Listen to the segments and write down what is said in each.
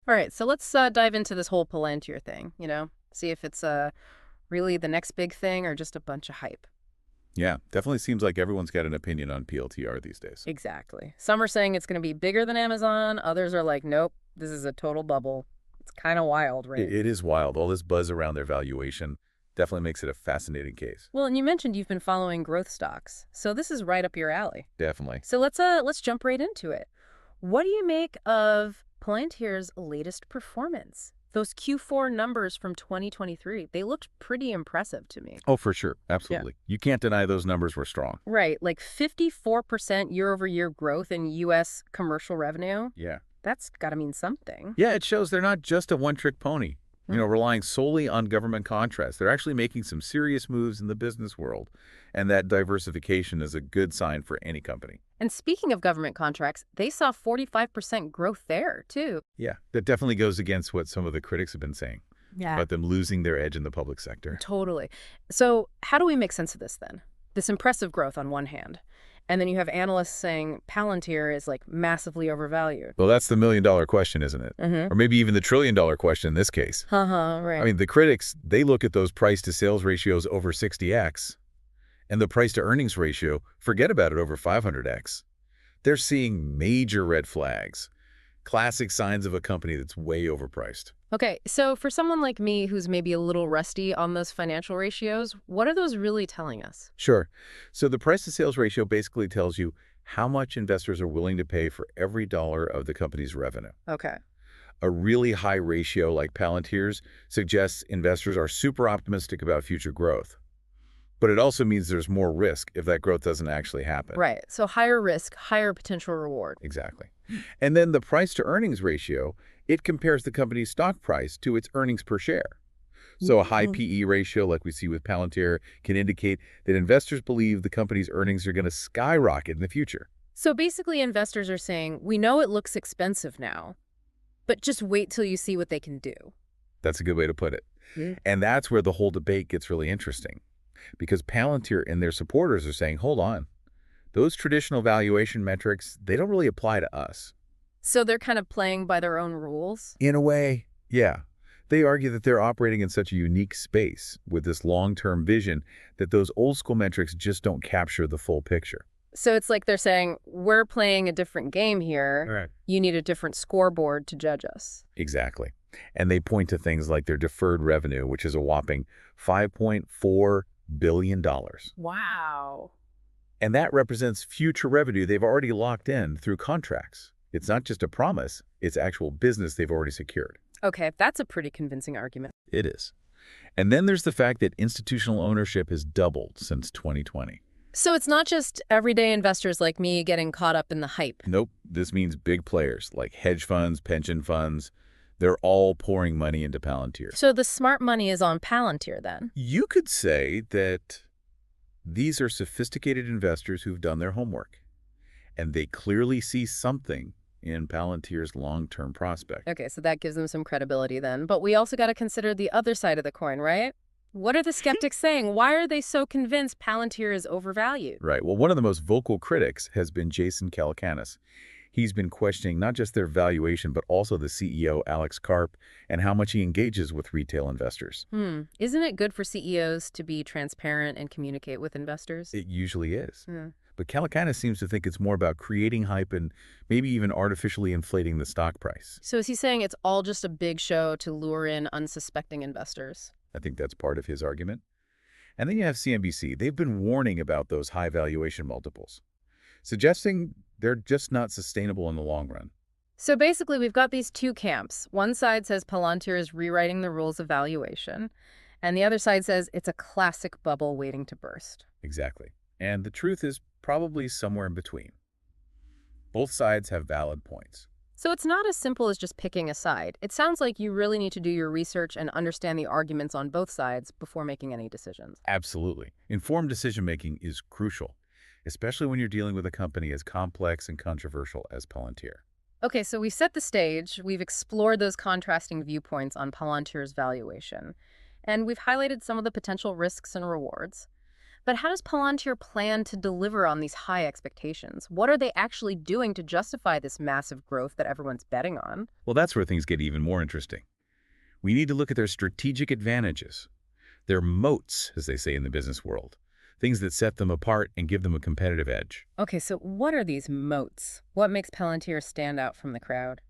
All right, so let's dive into this whole Palantir thing, see if it's really the next big thing or just a bunch of hype. Yeah, definitely seems like everyone's got an opinion on PLTR these days. Exactly. Some are saying it's going to be bigger than Amazon. Others are like, nope, this is a total bubble. It's kind of wild, right? It is wild. All this buzz around their valuation definitely makes it a fascinating case. Well, and you mentioned you've been following growth stocks, so this is right up your alley. Definitely. So let's jump right into it. What do you make of Palantir's latest performance? Those Q4 numbers from 2023, they looked pretty impressive to me. Oh, for sure. Yeah. Absolutely. You can't deny those numbers were strong. Right, like 54% year-over-year growth in U.S. commercial revenue. Yeah. That's got to mean something. Yeah, it shows they're not just a one-trick pony, relying solely on government contracts. They're actually making some serious moves in the business world, and that diversification is a good sign for any company. And speaking of government contracts, they saw 45% growth there, too. Yeah, that definitely goes against what some of the critics have been saying Yeah. about them losing their edge in the public sector. Totally. So how do we make sense of this, then? This impressive growth on one hand. And then you have analysts saying Palantir is, like, massively overvalued. Well, that's the million-dollar question, isn't it? Mm-hmm. Or maybe even the trillion-dollar question in this case. Right. I mean, the critics, they look at those price-to-sales ratios over 60x, and the price-to-earnings ratio, forget about it, over 500x. They're seeing major red flags, classic signs of a company that's way overpriced. Okay, so for someone like me who's maybe a little rusty on those financial ratios, what are those really telling us? Sure. So the price-to-sales ratio basically tells you how much investors are willing to pay for every dollar of the company's revenue. Okay. A really high ratio like Palantir's suggests investors are super optimistic about future growth. But it also means there's more risk if that growth doesn't actually happen. Right, so higher risk, higher potential reward. Exactly. And then the price-to-earnings ratio, it compares the company's stock price to its earnings per share. So a high PE ratio, like we see with Palantir, can indicate that investors believe the company's earnings are going to skyrocket in the future. So basically investors are saying, we know it looks expensive now, but just wait till you see what they can do. That's a good way to put it. Yeah. And that's where the whole debate gets really interesting. Because Palantir and their supporters are saying, hold on, those traditional valuation metrics, they don't really apply to us. So they're kind of playing by their own rules? In a way, yeah. They argue that they're operating in such a unique space with this long-term vision that those old-school metrics just don't capture the full picture. So it's like they're saying, we're playing a different game here. Right. You need a different scoreboard to judge us. Exactly. And they point to things like their deferred revenue, which is a whopping $5.4 billion. Wow. And that represents future revenue they've already locked in through contracts. It's not just a promise, it's actual business they've already secured. Okay, that's a pretty convincing argument. It is. And then there's the fact that institutional ownership has doubled since 2020. So it's not just everyday investors like me getting caught up in the hype. Nope, this means big players like hedge funds, pension funds. They're all pouring money into Palantir. So the smart money is on Palantir then? You could say that these are sophisticated investors who've done their homework, and they clearly see something in Palantir's long-term prospect. Okay, so that gives them some credibility then. But we also got to consider the other side of the coin, right? What are the skeptics saying? Why are they so convinced Palantir is overvalued? Right. Well, one of the most vocal critics has been Jason Calacanis. He's been questioning not just their valuation, but also the CEO, Alex Karp, and how much he engages with retail investors. Isn't it good for CEOs to be transparent and communicate with investors? It usually is. Yeah. But Calacanis seems to think it's more about creating hype and maybe even artificially inflating the stock price. So is he saying it's all just a big show to lure in unsuspecting investors? I think that's part of his argument. And then you have CNBC. They've been warning about those high valuation multiples, suggesting they're just not sustainable in the long run. So basically, we've got these two camps. One side says Palantir is rewriting the rules of valuation, and the other side says it's a classic bubble waiting to burst. Exactly. And the truth is probably somewhere in between. Both sides have valid points. So it's not as simple as just picking a side. It sounds like you really need to do your research and understand the arguments on both sides before making any decisions. Absolutely. Informed decision-making is crucial, especially when you're dealing with a company as complex and controversial as Palantir. Okay, so we've set the stage, we've explored those contrasting viewpoints on Palantir's valuation, and we've highlighted some of the potential risks and rewards. But how does Palantir plan to deliver on these high expectations? What are they actually doing to justify this massive growth that everyone's betting on? Well, that's where things get even more interesting. We need to look at their strategic advantages, their moats, as they say in the business world, things that set them apart and give them a competitive edge. Okay, so what are these moats? What makes Palantir stand out from the crowd?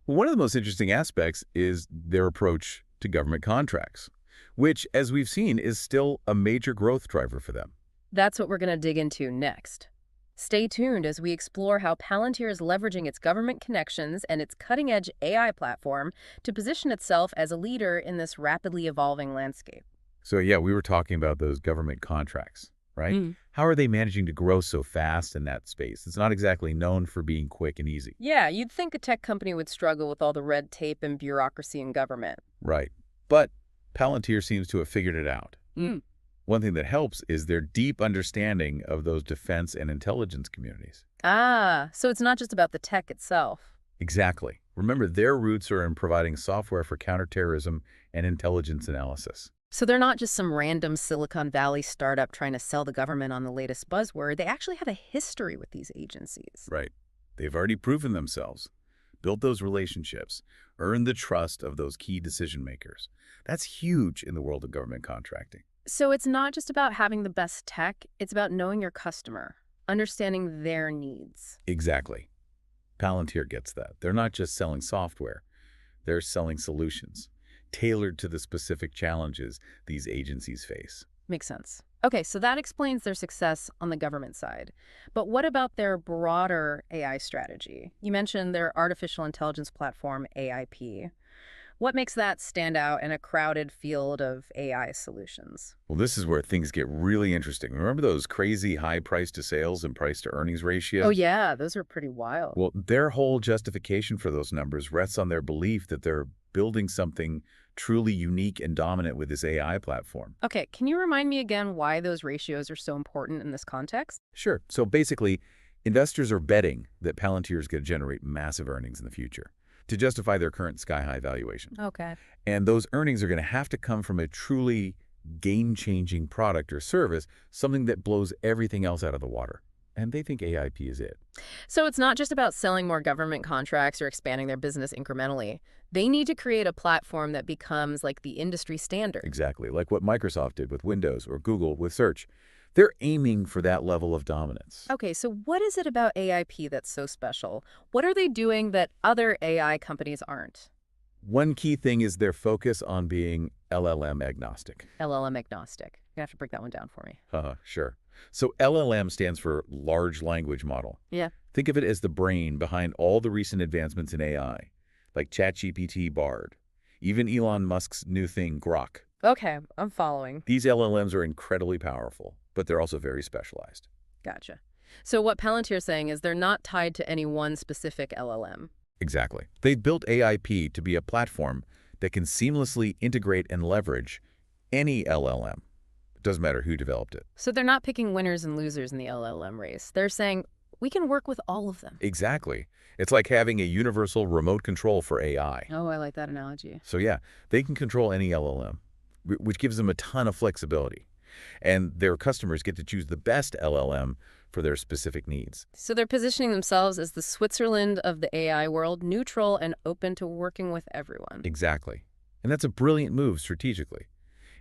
One of the most interesting aspects is their approach to government contracts, which, as we've seen, is still a major growth driver for them. That's what we're going to dig into next. Stay tuned as we explore how Palantir is leveraging its government connections and its cutting-edge AI platform to position itself as a leader in this rapidly evolving landscape. So yeah, we were talking about those government contracts, right? How are they managing to grow so fast in that space? It's not exactly known for being quick and easy. Yeah, you'd think a tech company would struggle with all the red tape and bureaucracy in government. Right. But Palantir seems to have figured it out. Mm. One thing that helps is their deep understanding of those defense and intelligence communities. Ah, so it's not just about the tech itself. Exactly. Remember, their roots are in providing software for counterterrorism and intelligence analysis. So they're not just some random Silicon Valley startup trying to sell the government on the latest buzzword. They actually have a history with these agencies. Right. They've already proven themselves, built those relationships, earned the trust of those key decision makers. That's huge in the world of government contracting. So it's not just about having the best tech, it's about knowing your customer, understanding their needs. Exactly. Palantir gets that. They're not just selling software. They're selling solutions tailored to the specific challenges these agencies face. Makes sense. Okay, so that explains their success on the government side. But what about their broader AI strategy? You mentioned their artificial intelligence platform, AIP. What makes that stand out in a crowded field of AI solutions? Well, this is where things get really interesting. Remember those crazy high price to sales and price to earnings ratios? Oh yeah, those are pretty wild. Well, their whole justification for those numbers rests on their belief that they're building something truly unique and dominant with this AI platform. Okay, can you remind me again why those ratios are so important in this context? Sure. So basically, investors are betting that Palantir is going to generate massive earnings in the future to justify their current sky-high valuation. Okay. And those earnings are going to have to come from a truly game-changing product or service, something that blows everything else out of the water. And they think AIP is it. So it's not just about selling more government contracts or expanding their business incrementally. They need to create a platform that becomes like the industry standard. Exactly, like what Microsoft did with Windows or Google with Search. They're aiming for that level of dominance. Okay, so what is it about AIP that's so special? What are they doing that other AI companies aren't? One key thing is their focus on being LLM agnostic. LLM agnostic. You're gonna have to break that one down for me. Sure. So LLM stands for large language model. Yeah. Think of it as the brain behind all the recent advancements in AI, like ChatGPT, Bard, even Elon Musk's new thing, Grok. Okay, I'm following. These LLMs are incredibly powerful, but they're also very specialized. Gotcha. So what Palantir's saying is they're not tied to any one specific LLM. Exactly. They've built AIP to be a platform that can seamlessly integrate and leverage any LLM. It doesn't matter who developed it. So they're not picking winners and losers in the LLM race. They're saying, we can work with all of them. Exactly. It's like having a universal remote control for AI. Oh, I like that analogy. So yeah, they can control any LLM, which gives them a ton of flexibility. And their customers get to choose the best LLM for their specific needs. So they're positioning themselves as the Switzerland of the AI world, neutral and open to working with everyone. Exactly. And that's a brilliant move strategically.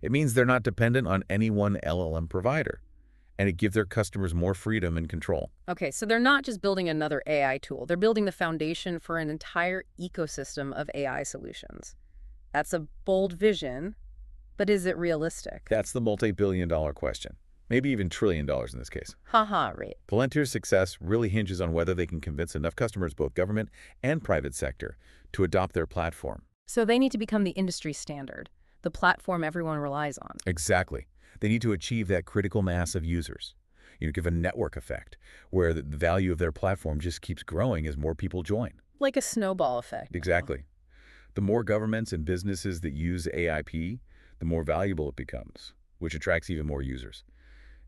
It means they're not dependent on any one LLM provider, and it gives their customers more freedom and control. Okay, so they're not just building another AI tool. They're building the foundation for an entire ecosystem of AI solutions. That's a bold vision, but is it realistic? That's the multi-billion-dollar question. Maybe even $1 trillion in this case. Haha, right. Palantir's success really hinges on whether they can convince enough customers, both government and private sector, to adopt their platform. So they need to become the industry standard, the platform everyone relies on. Exactly. They need to achieve that critical mass of users. Give a network effect, where the value of their platform just keeps growing as more people join. Like a snowball effect. Exactly. The more governments and businesses that use AIP, the more valuable it becomes, which attracts even more users,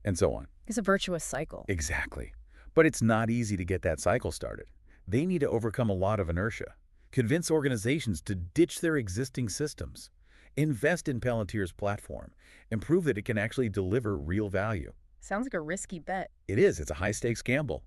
and so on. It's a virtuous cycle. Exactly. But it's not easy to get that cycle started. They need to overcome a lot of inertia, convince organizations to ditch their existing systems, Invest in Palantir's platform and prove that it can actually deliver real value. Sounds like a risky bet. It is. It's a high-stakes gamble.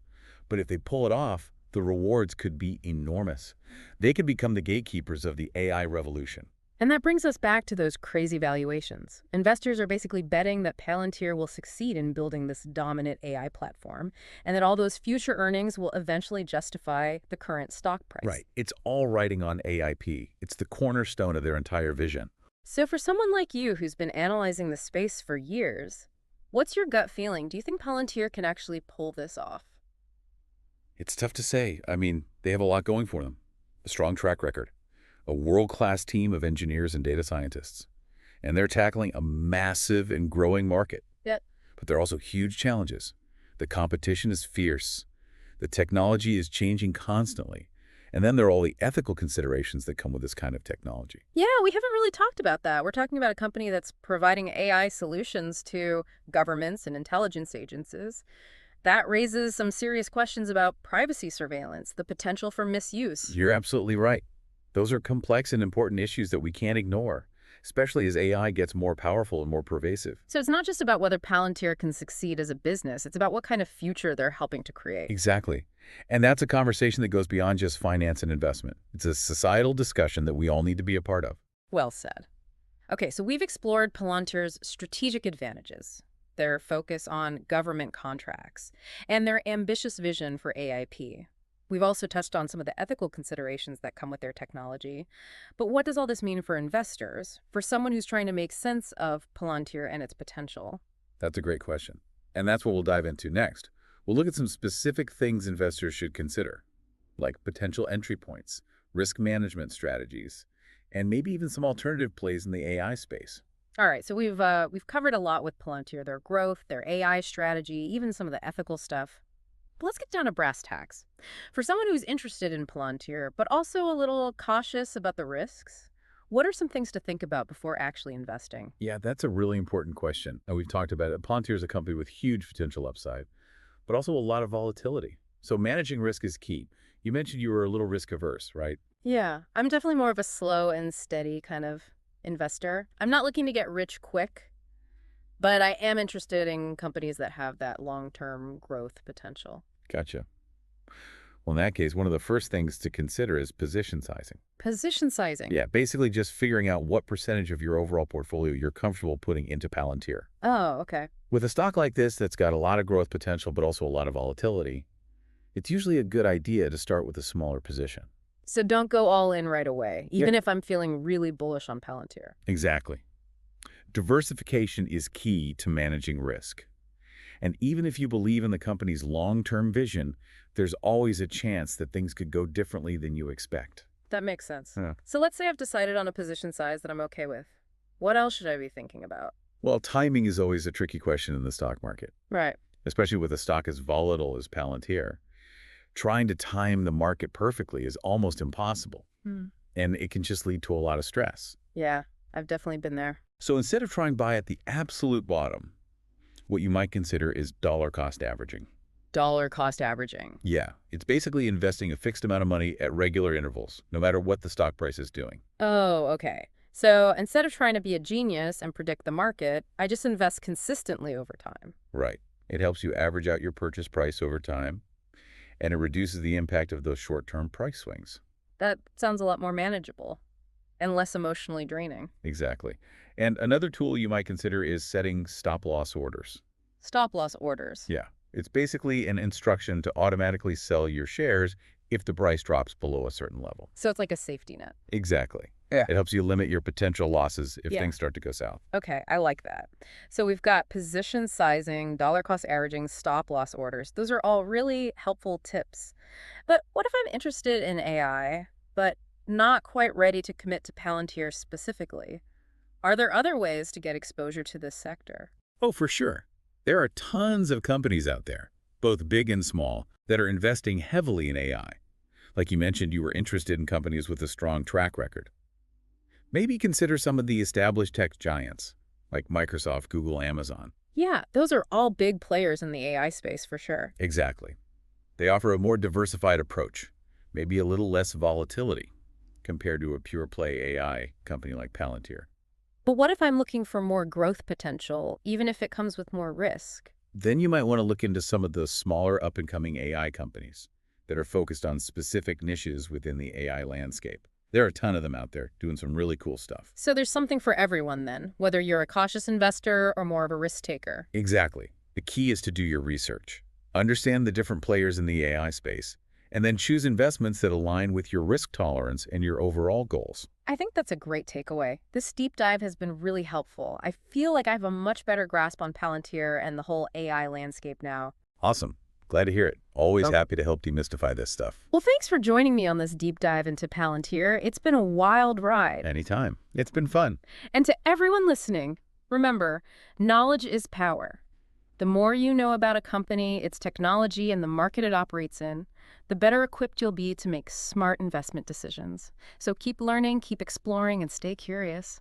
But if they pull it off, the rewards could be enormous. They could become the gatekeepers of the AI revolution. And that brings us back to those crazy valuations. Investors are basically betting that Palantir will succeed in building this dominant AI platform, and that all those future earnings will eventually justify the current stock price. Right. It's all riding on AIP. It's the cornerstone of their entire vision. So for someone like you who's been analyzing the space for years, what's your gut feeling? Do you think Palantir can actually pull this off? It's tough to say. I mean, they have a lot going for them. A strong track record, a world-class team of engineers and data scientists. And they're tackling a massive and growing market. Yep. But there are also huge challenges. The competition is fierce. The technology is changing constantly. And then there are all the ethical considerations that come with this kind of technology. Yeah, we haven't really talked about that. We're talking about a company that's providing AI solutions to governments and intelligence agencies. That raises some serious questions about privacy surveillance, the potential for misuse. You're absolutely right. Those are complex and important issues that we can't ignore, especially as AI gets more powerful and more pervasive. So it's not just about whether Palantir can succeed as a business. It's about what kind of future they're helping to create. Exactly. And that's a conversation that goes beyond just finance and investment. It's a societal discussion that we all need to be a part of. Well said. Okay, so we've explored Palantir's strategic advantages, their focus on government contracts, and their ambitious vision for AIP. We've also touched on some of the ethical considerations that come with their technology. But what does all this mean for investors, for someone who's trying to make sense of Palantir and its potential? That's a great question. And that's what we'll dive into next. We'll look at some specific things investors should consider, like potential entry points, risk management strategies, and maybe even some alternative plays in the AI space. All right, so we've covered a lot with Palantir, their growth, their AI strategy, even some of the ethical stuff. But let's get down to brass tacks. For someone who's interested in Palantir, but also a little cautious about the risks, what are some things to think about before actually investing? Yeah, that's a really important question. And we've talked about it. Palantir is a company with huge potential upside, but also a lot of volatility. So managing risk is key. You mentioned you were a little risk averse, right? Yeah, I'm definitely more of a slow and steady kind of investor. I'm not looking to get rich quick, but I am interested in companies that have that long-term growth potential. Gotcha. Well, in that case, one of the first things to consider is position sizing. Position sizing. Yeah, basically just figuring out what percentage of your overall portfolio you're comfortable putting into Palantir. Oh, okay. With a stock like this that's got a lot of growth potential but also a lot of volatility, it's usually a good idea to start with a smaller position. So don't go all in right away, even if I'm feeling really bullish on Palantir. Exactly. Diversification is key to managing risk. And even if you believe in the company's long-term vision, there's always a chance that things could go differently than you expect. That makes sense. Yeah. So let's say I've decided on a position size that I'm okay with. What else should I be thinking about? Well, timing is always a tricky question in the stock market, Right. especially with a stock as volatile as Palantir. Trying to time the market perfectly is almost impossible, and it can just lead to a lot of stress. Yeah, I've definitely been there. So instead of trying to buy at the absolute bottom, what you might consider is dollar cost averaging. Dollar cost averaging. Yeah, it's basically investing a fixed amount of money at regular intervals, no matter what the stock price is doing. Oh, okay. So instead of trying to be a genius and predict the market, I just invest consistently over time. Right. It helps you average out your purchase price over time, and it reduces the impact of those short-term price swings. That sounds a lot more manageable and less emotionally draining. Exactly. And another tool you might consider is setting stop-loss orders. Stop-loss orders. Yeah. It's basically an instruction to automatically sell your shares if the price drops below a certain level. So it's like a safety net. Exactly. Yeah. It helps you limit your potential losses if Yeah. things start to go south. Okay, I like that. So we've got position sizing, dollar cost averaging, stop-loss orders. Those are all really helpful tips. But what if I'm interested in AI, but not quite ready to commit to Palantir specifically? Are there other ways to get exposure to this sector? Oh, for sure. There are tons of companies out there, both big and small, that are investing heavily in AI. Like you mentioned, you were interested in companies with a strong track record. Maybe consider some of the established tech giants, like Microsoft, Google, Amazon. Yeah, those are all big players in the AI space for sure. Exactly. They offer a more diversified approach, maybe a little less volatility compared to a pure play AI company like Palantir. But what if I'm looking for more growth potential, even if it comes with more risk? Then you might want to look into some of the smaller up-and-coming AI companies that are focused on specific niches within the AI landscape. There are a ton of them out there doing some really cool stuff. So there's something for everyone then, whether you're a cautious investor or more of a risk taker. Exactly. The key is to do your research. Understand the different players in the AI space, and then choose investments that align with your risk tolerance and your overall goals. I think that's a great takeaway. This deep dive has been really helpful. I feel like I have a much better grasp on Palantir and the whole AI landscape now. Awesome. Glad to hear it. Always Okay. happy to help demystify this stuff. Well, thanks for joining me on this deep dive into Palantir. It's been a wild ride. Anytime. It's been fun. And to everyone listening, remember, knowledge is power. The more you know about a company, its technology, and the market it operates in, the better equipped you'll be to make smart investment decisions. So keep learning, keep exploring, and stay curious.